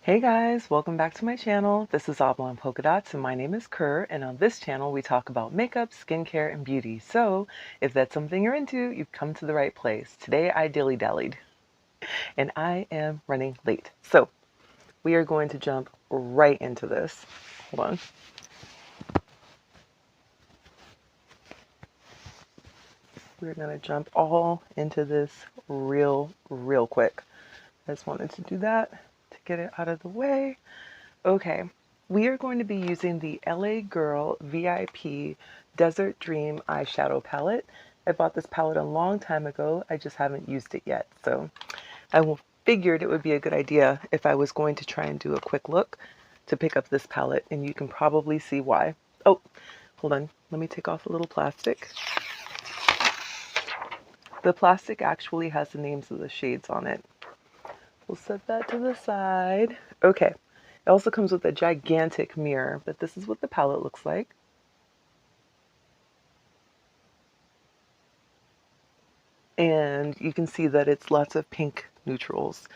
Hey guys, welcome back to my channel. This is Oblong Polka Dots and my name is Kerr, and on this channel we talk about makeup, skincare, and beauty. So if that's something you're into, you've come to the right place. Today I dilly-dallied and I am running late. So we are going to jump right into this. Hold on. We're going to jump all into this real quick. I just wanted to do that to get it out of the way. Okay, we are going to be using the LA Girl V.I.P Desert Dream eyeshadow palette. I bought this palette a long time ago. I just haven't used it yet. So I figured it would be a good idea if I was going to try and do a quick look to pick up this palette, and you can probably see why. Oh, hold on. Let me take off a little plastic. The plastic actually has the names of the shades on it. We'll set that to the side. Okay. It also comes with a gigantic mirror, but this is what the palette looks like. And you can see that it's lots of pink neutrals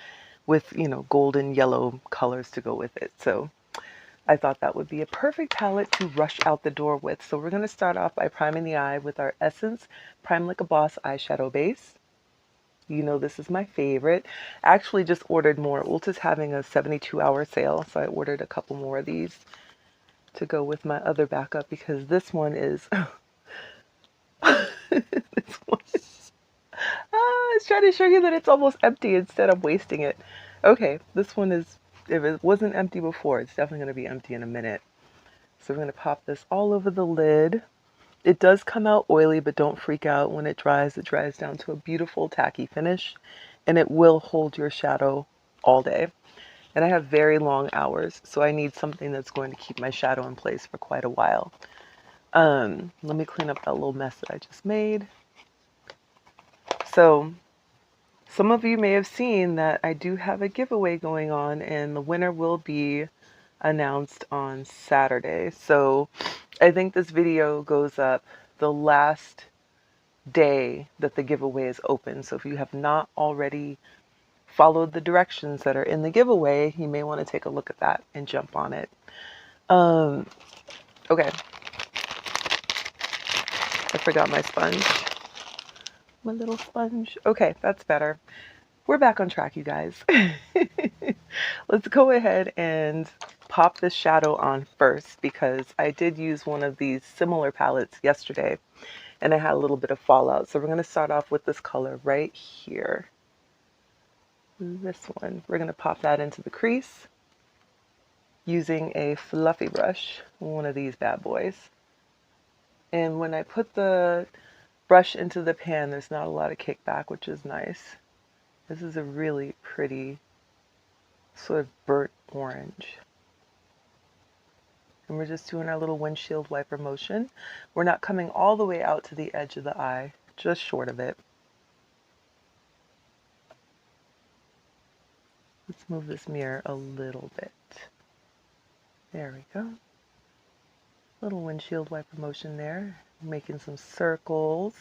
with, golden yellow colors to go with it. So I thought that would be a perfect palette to rush out the door with. So we're going to start off by priming the eye with our Essence Prime Like a Boss eyeshadow base. You know this is my favorite. I actually just ordered more. Ulta's having a 72-hour sale, so I ordered a couple more of these to go with my other backup because this one is this one is I was trying to show you that it's almost empty instead of wasting it. Okay, this one is, if it wasn't empty before, it's definitely going to be empty in a minute. So we're going to pop this all over the lid. It does come out oily, but don't freak out. When it dries down to a beautiful tacky finish, and it will hold your shadow all day. And I have very long hours, so I need something that's going to keep my shadow in place for quite a while. Let me clean up that little mess that I just made. So some of you may have seen that I do have a giveaway going on, and the winner will be announced on Saturday. So I think this video goes up the last day that the giveaway is open. So if you have not already followed the directions that are in the giveaway, you may want to take a look at that and jump on it. Okay. I forgot my sponge. My little sponge. Okay, that's better. We're back on track, you guys. Let's go ahead and pop this shadow on first because I did use one of these similar palettes yesterday and I had a little bit of fallout. So we're going to start off with this color right here. This one. We're going to pop that into the crease using a fluffy brush, one of these bad boys. And when I put the brush into the pan, there's not a lot of kickback, which is nice. This is a really pretty sort of burnt orange. And we're just doing our little windshield wiper motion. We're not coming all the way out to the edge of the eye, just short of it. Let's move this mirror a little bit. There we go. Little windshield wiper motion there, making some circles.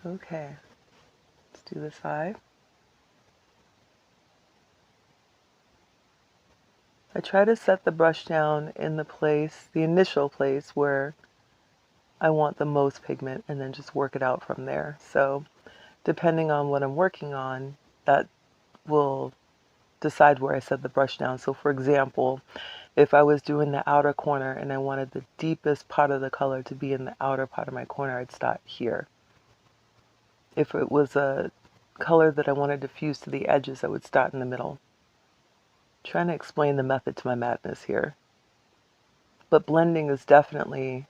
Okay, let's do this eye. I try to set the brush down in the initial place where I want the most pigment and then just work it out from there. So depending on what I'm working on, that will decide where I set the brush down. So for example, if I was doing the outer corner and I wanted the deepest part of the color to be in the outer part of my corner, I'd start here. If it was a color that I wanted to fuse to the edges, I would start in the middle. Trying to explain the method to my madness here. But blending is definitely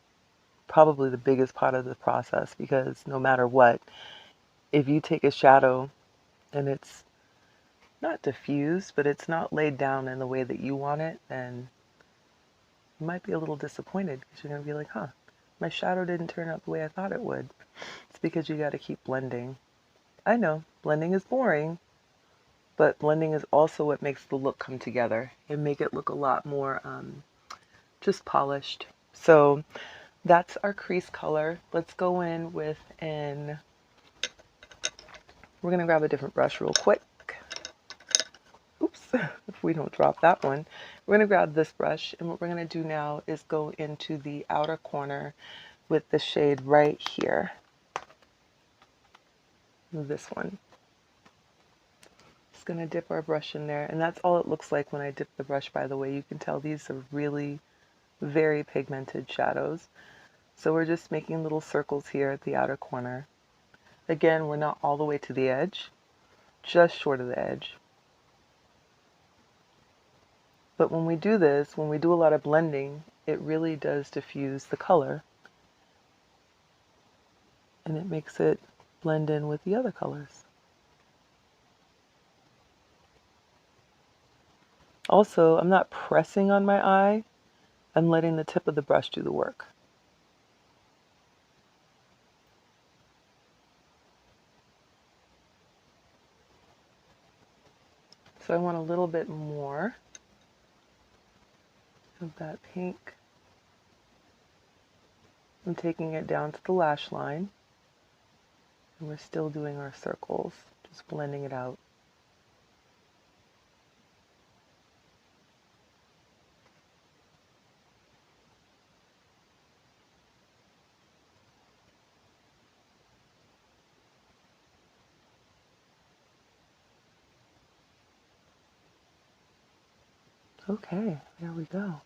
probably the biggest part of the process because no matter what, if you take a shadow and it's not diffused, but it's not laid down in the way that you want it, then you might be a little disappointed because you're going to be like, huh, my shadow didn't turn out the way I thought it would. It's because you got to keep blending. I know, blending is boring, but blending is also what makes the look come together and make it look a lot more just polished. So that's our crease color. Let's go in with we're going to grab a different brush real quick. oops, if we don't drop that one, we're going to grab this brush, and what we're going to do now is go into the outer corner with the shade right here, this one. Just going to dip our brush in there, and that's all it looks like when I dip the brush, by the way. You can tell these are really very pigmented shadows. So we're just making little circles here at the outer corner. Again, we're not all the way to the edge, just short of the edge. But when we do this, when we do a lot of blending, it really does diffuse the color, and it makes it blend in with the other colors. Also, I'm not pressing on my eye, I'm letting the tip of the brush do the work. So I want a little bit more of that pink. I'm taking it down to the lash line, and we're still doing our circles, just blending it out. Okay, there we go.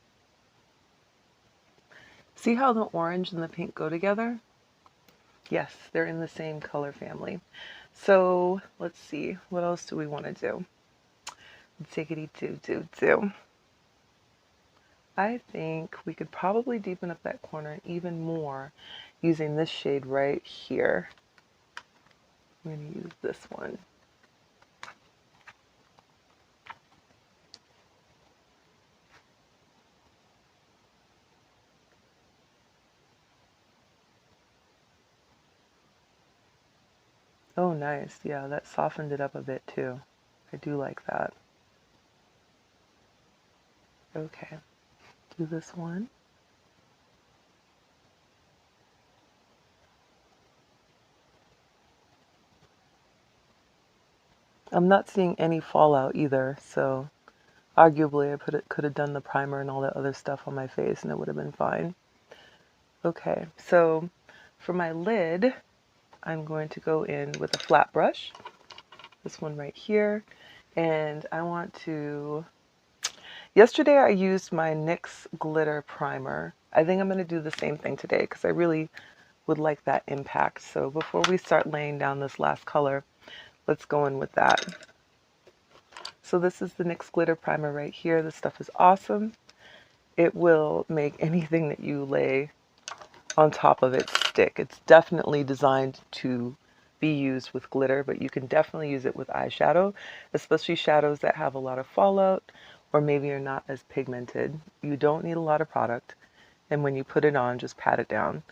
See how the orange and the pink go together? Yes, they're in the same color family. So let's see, what else do we want to do? Tickety do. I think we could probably deepen up that corner even more using this shade right here. I'm going to use this one. Oh, nice. Yeah, that softened it up a bit too. I do like that. Okay, do this one. I'm not seeing any fallout either, so arguably I could have done the primer and all that other stuff on my face and it would have been fine. Okay, so for my lid, I'm going to go in with a flat brush, this one right here, and I want to... Yesterday I used my NYX glitter primer. I think I'm going to do the same thing today because I really would like that impact. So before we start laying down this last color, let's go in with that. So this is the NYX glitter primer right here. This stuff is awesome. It will make anything that you lay on top of it stick. It's definitely designed to be used with glitter, but you can definitely use it with eyeshadow, especially shadows that have a lot of fallout or maybe are not as pigmented. You don't need a lot of product, and when you put it on, just pat it down.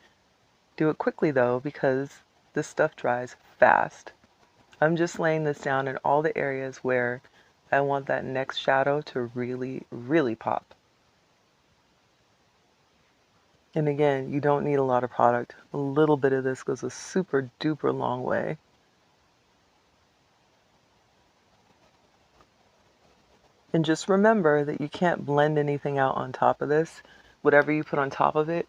Do it quickly though, because this stuff dries fast. I'm just laying this down in all the areas where I want that next shadow to really, really pop. And again, you don't need a lot of product. A little bit of this goes a super duper long way. And just remember that you can't blend anything out on top of this. Whatever you put on top of it,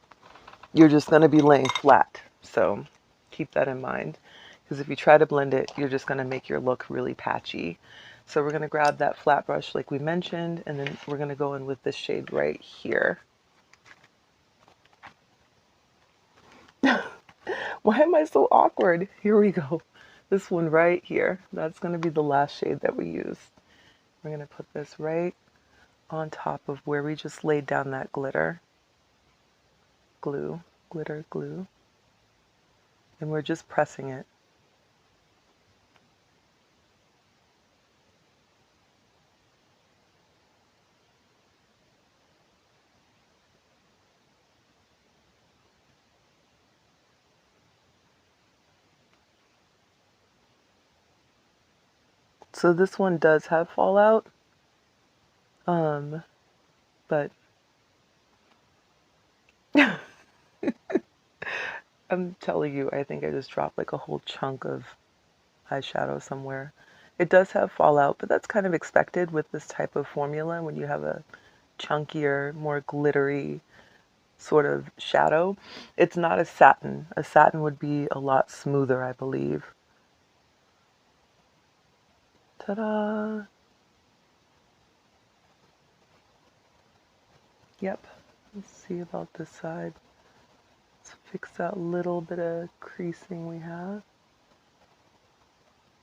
you're just going to be laying flat. So keep that in mind. Because if you try to blend it, you're just going to make your look really patchy. So we're going to grab that flat brush like we mentioned, and then we're going to go in with this shade right here. Why am I so awkward? Here we go. This one right here. That's going to be the last shade that we use. We're going to put this right on top of where we just laid down that glitter. Glue, glitter, glue. And we're just pressing it. So this one does have fallout, but I'm telling you, I think I just dropped like a whole chunk of eyeshadow somewhere. It does have fallout, but that's kind of expected with this type of formula when you have a chunkier, more glittery sort of shadow. It's not a satin. A satin would be a lot smoother, I believe. Ta-da! Yep. Let's see about this side. Let's fix that little bit of creasing we have.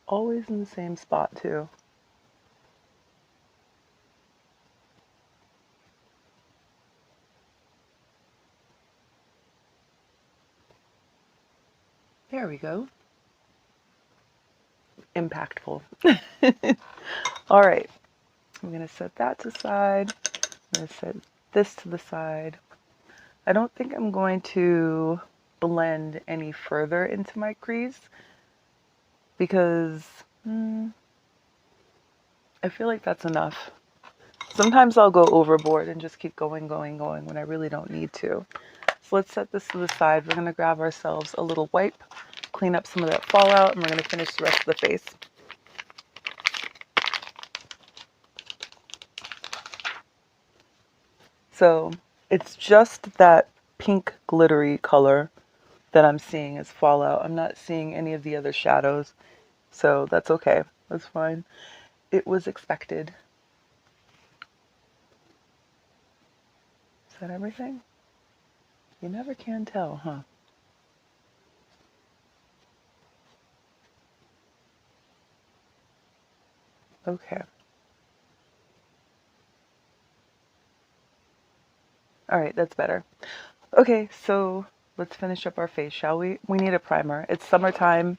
Always in the same spot too. There we go. Impactful. All right. I'm going to set that to the side. I'm going to set this to the side. I don't think I'm going to blend any further into my crease because I feel like that's enough. Sometimes I'll go overboard and just keep going when I really don't need to. So let's set this to the side. We're going to grab ourselves a little wipe, clean up some of that fallout, and we're going to finish the rest of the face. So it's just that pink glittery color that I'm seeing as fallout. I'm not seeing any of the other shadows, so that's okay. That's fine. It was expected. Is that everything? You never can tell, huh? Okay. All right, that's better. Okay, so let's finish up our face, shall we? We need a primer. It's summertime.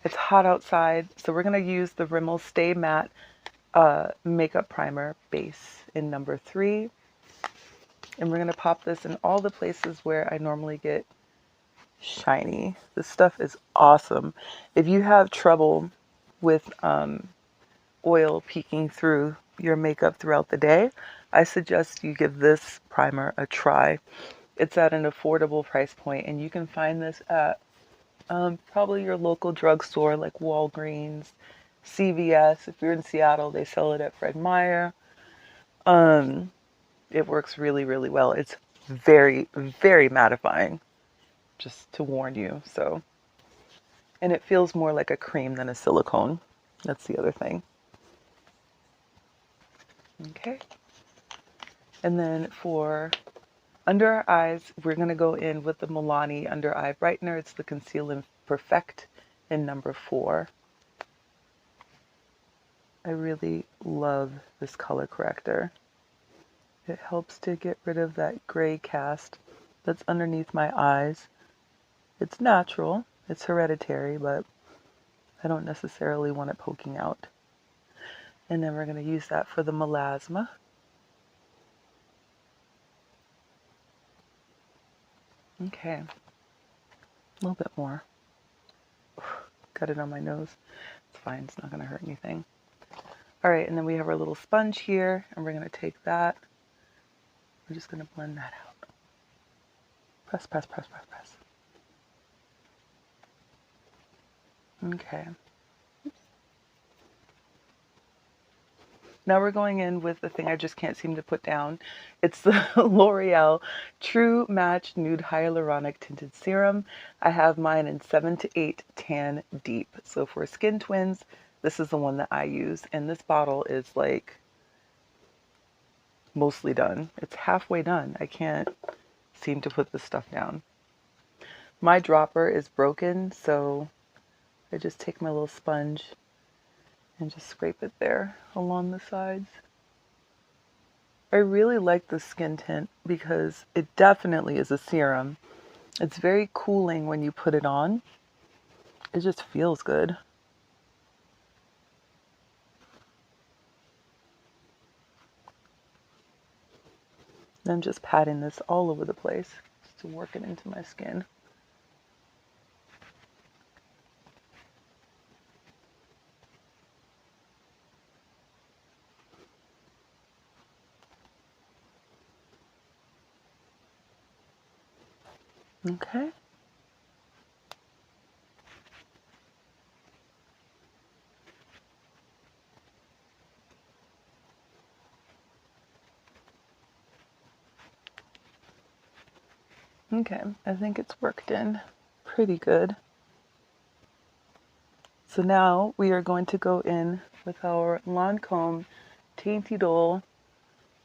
It's hot outside, so we're going to use the Rimmel Stay Matte Makeup Primer Base in number 3. And we're going to pop this in all the places where I normally get shiny. This stuff is awesome. If you have trouble with oil peeking through your makeup throughout the day, I suggest you give this primer a try. It's at an affordable price point, and you can find this at probably your local drugstore like Walgreens, CVS. If you're in Seattle, they sell it at Fred Meyer. It works really, really well. It's very, very mattifying, just to warn you. So, and it feels more like a cream than a silicone. That's the other thing. Okay. And then for under our eyes, we're going to go in with the Milani Under Eye Brightener. It's the Conceal and Perfect in number 4. I really love this color corrector. It helps to get rid of that gray cast that's underneath my eyes. It's natural, it's hereditary, but I don't necessarily want it poking out. And then we're going to use that for the melasma. Okay, a little bit more. Got it on my nose. It's fine, it's not going to hurt anything. All right, and then we have our little sponge here, and we're going to take that. We're just going to blend that out. Press, press, press, press, press. Okay. Now we're going in with the thing I just can't seem to put down. It's the L'Oreal True Match Nude Hyaluronic Tinted Serum. I have mine in 7 to 8 tan deep. So for skin twins, this is the one that I use. And this bottle is like mostly done. It's halfway done. I can't seem to put this stuff down. My dropper is broken, so I just take my little sponge and just scrape it there along the sides. I really like the skin tint because it definitely is a serum. It's very cooling when you put it on. It just feels good. I'm just patting this all over the place just to work it into my skin. Okay. Okay, I think it's worked in pretty good. So now we are going to go in with our Lancome Teint Idole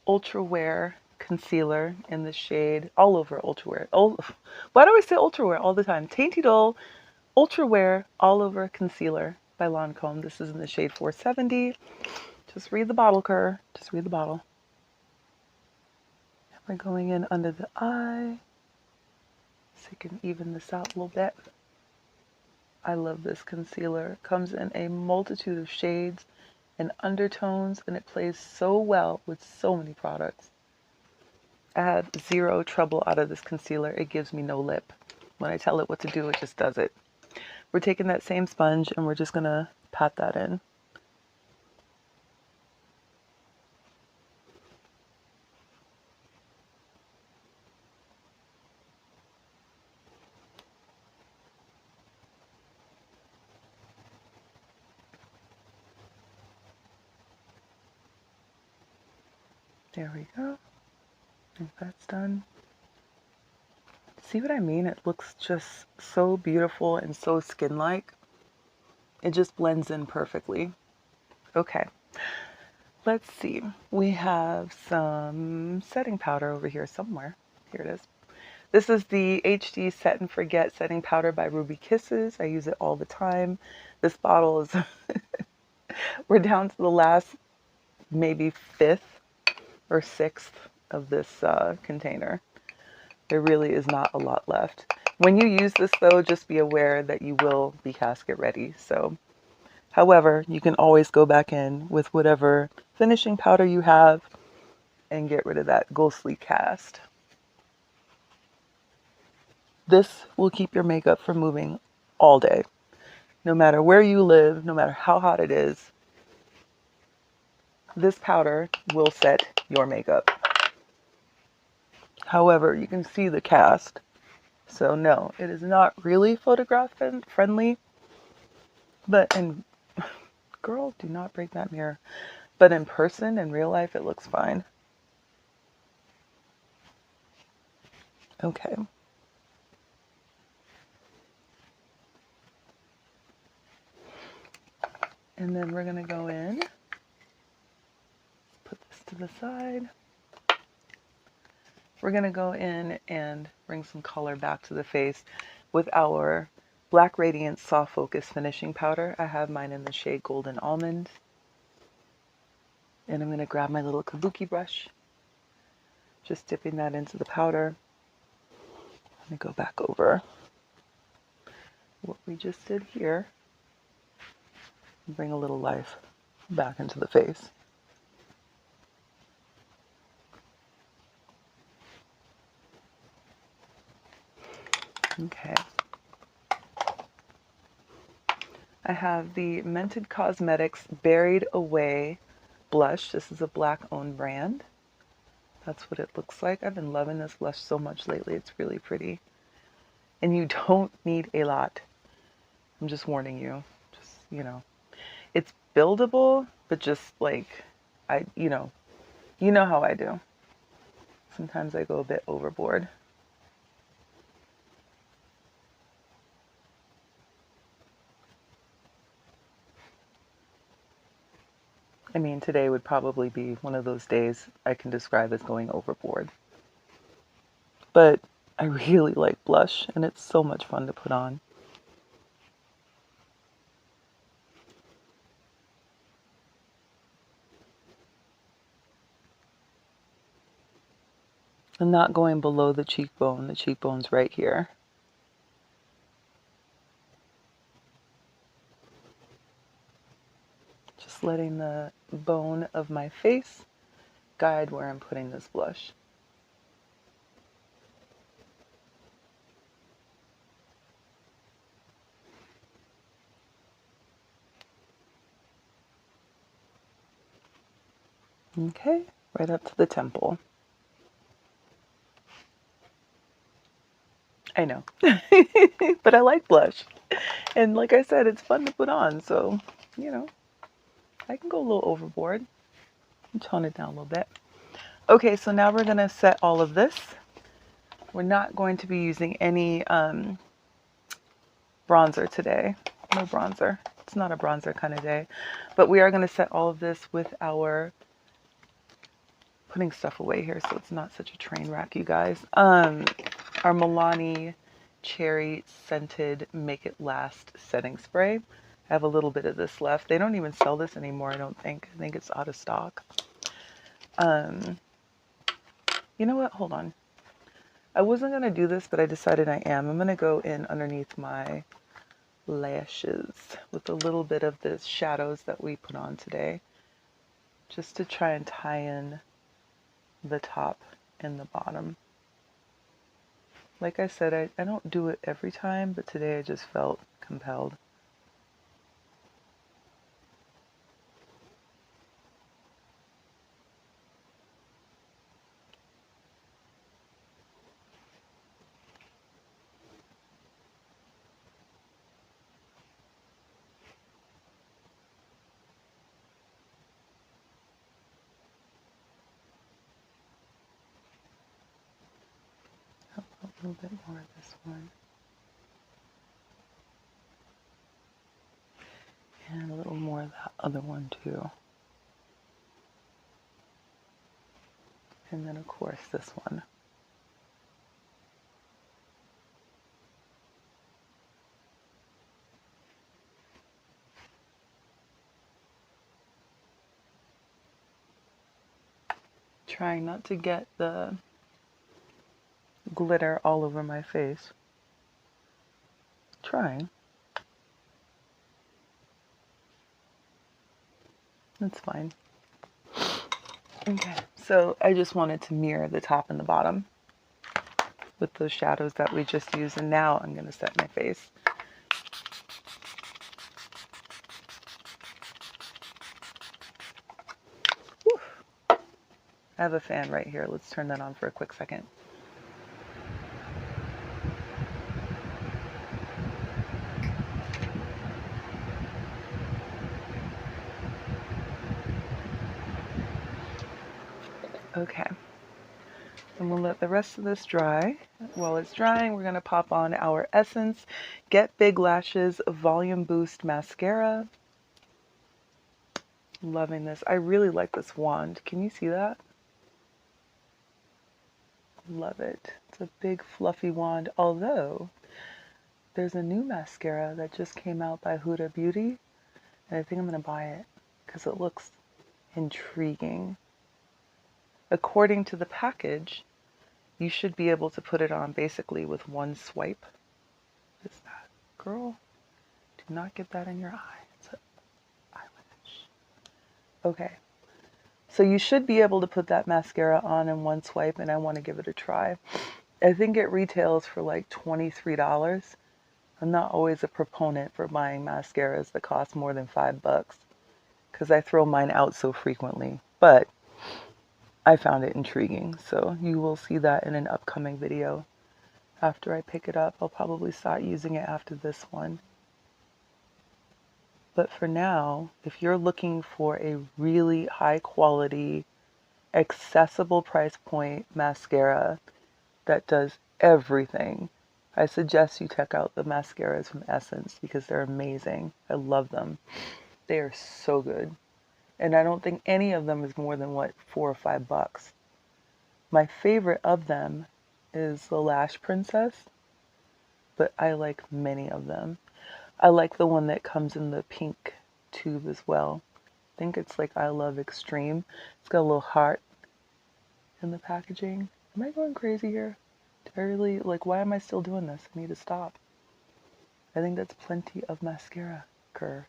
Ultra Wear Concealer in the shade All Over Ultra Wear. Oh, why do I say Ultra Wear all the time? Teint Idole Ultra Wear All Over Concealer by Lancome. This is in the shade 470. Just read the bottle, Kerr. Just read the bottle. We're going in under the eye, so you can even this out a little bit. I love this concealer. It comes in a multitude of shades and undertones, and it plays so well with so many products. I have zero trouble out of this concealer. It gives me no lip. When I tell it what to do, it just does it. We're taking that same sponge and we're just gonna pat that in. There we go. I think that's done. See what I mean? It looks just so beautiful and so skin-like. It just blends in perfectly. Okay, let's see. We have some setting powder over here somewhere. Here it is. This is the HD Set and Forget setting powder by Ruby Kisses. I use it all the time. This bottle is, we're down to the last maybe 5th or 6th of this container. There really is not a lot left. When you use this though, just be aware that you will be casket ready. So, however, you can always go back in with whatever finishing powder you have and get rid of that ghostly cast. This will keep your makeup from moving all day. No matter where you live, no matter how hot it is, this powder will set your makeup. However, you can see the cast. So no, it is not really photograph friendly, but girl, do not break that mirror. But in person, in real life, it looks fine. Okay. And then we're gonna go in, put this to the side. We're gonna go in and bring some color back to the face with our Black Radiance Soft Focus Finishing Powder. I have mine in the shade Golden Almond. And I'm gonna grab my little kabuki brush, just dipping that into the powder. Let me go back over what we just did here and bring a little life back into the face. Okay. I have the Mented Cosmetics Berried Away blush. This is a black owned brand. That's what it looks like. I've been loving this blush so much lately. It's really pretty. And you don't need a lot. I'm just warning you. Just, you know, it's buildable, but just like, you know how I do. Sometimes I go a bit overboard. I mean, today would probably be one of those days I can describe as going overboard. But I really like blush, and it's so much fun to put on. I'm not going below the cheekbone. The cheekbone's right here. Just letting the bone of my face guide where I'm putting this blush. Okay, right up to the temple. I know, but I like blush. And like I said, it's fun to put on, so, you know, I can go a little overboard and tone it down a little bit. Okay, so now we're gonna set all of this we're not going to be using any bronzer today. No bronzer. It's not a bronzer kind of day. But we are going to set all of this with our, putting stuff away here so it's not such a train wreck, you guys. Our Milani Cherry Scented Make It Last Setting Spray. I have a little bit of this left. They don't even sell this anymore, I don't think. I think it's out of stock. You know what? Hold on. I wasn't going to do this, but I decided I am. I'm going to go in underneath my lashes with a little bit of the shadows that we put on today, just to try and tie in the top and the bottom. Like I said, I don't do it every time, but today I just felt compelled. A little bit more of this one. And a little more of that other one too. And then of course this one. Trying not to get the glitter all over my face. Trying. That's fine. Okay, so I just wanted to mirror the top and the bottom with those shadows that we just used, and now I'm going to set my face. Whew. I have a fan right here. Let's turn that on for a quick second. Okay, and we'll let the rest of this dry. While it's drying, we're going to pop on our Essence Get Big Lashes Volume Boost Mascara. Loving this. I really like this wand. Can you see that? Love it. It's a big fluffy wand, although there's a new mascara that just came out by Huda Beauty, and I think I'm going to buy it because it looks intriguing. According to the package, you should be able to put it on basically with one swipe. What is that? Girl, do not get that in your eye. It's an eyelash. Okay. So you should be able to put that mascara on in one swipe, and I want to give it a try. I think it retails for like $23. I'm not always a proponent for buying mascaras that cost more than $5 because I throw mine out so frequently, but I found it intriguing. So you will see that in an upcoming video. After I pick it up, I'll probably start using it after this one. But for now, if you're looking for a really high quality, accessible price point mascara that does everything, I suggest you check out the mascaras from Essence because they're amazing. I love them. They are so good. And I don't think any of them is more than, what, $4 or $5. My favorite of them is the Lash Princess, but I like many of them. I like the one that comes in the pink tube as well. I think it's like I Love Extreme. It's got a little heart in the packaging. Am I going crazy here? Do I really, like, why am I still doing this? I need to stop. I think that's plenty of mascara, Kerr.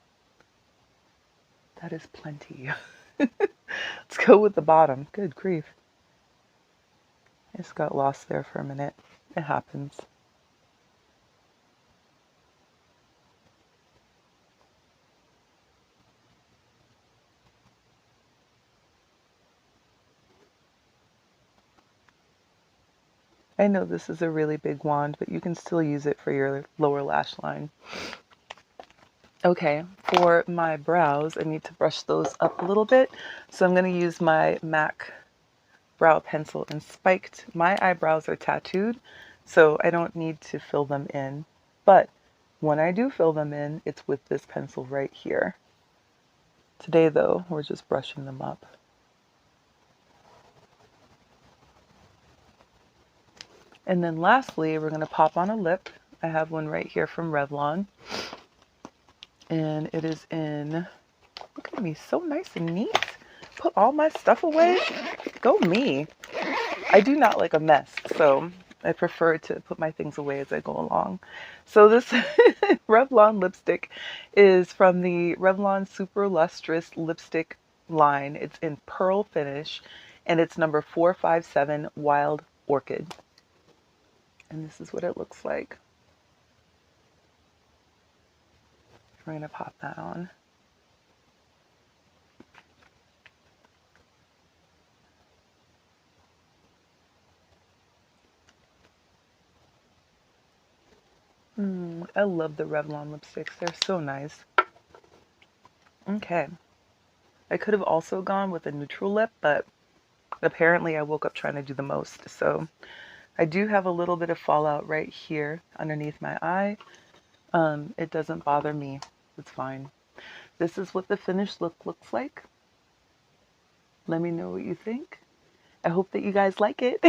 That is plenty. Let's go with the bottom. Good grief. I just got lost there for a minute. It happens. I know this is a really big wand, but you can still use it for your lower lash line. Okay, for my brows, I need to brush those up a little bit. So I'm going to use my MAC brow pencil and spiked. My eyebrows are tattooed, so I don't need to fill them in. But when I do fill them in, it's with this pencil right here. Today, though, we're just brushing them up. And then lastly, we're going to pop on a lip. I have one right here from Revlon. And it is in, look at me, so nice and neat. Put all my stuff away. Go me. I do not like a mess, so I prefer to put my things away as I go along. So this Revlon lipstick is from the Revlon Super Lustrous Lipstick line. It's in pearl finish, and it's number 457 Wild Orchid. And this is what it looks like. We're going to pop that on. I love the Revlon lipsticks. They're so nice. Okay. I could have also gone with a neutral lip, but apparently I woke up trying to do the most. So I do have a little bit of fallout right here underneath my eye. It doesn't bother me. It's fine. This is what the finished look looks like. Let me know what you think. I hope that you guys like it.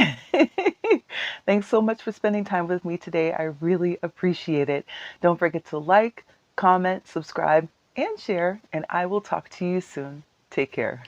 Thanks so much for spending time with me today. I really appreciate it. Don't forget to like, comment, subscribe, and share, and I will talk to you soon. Take care.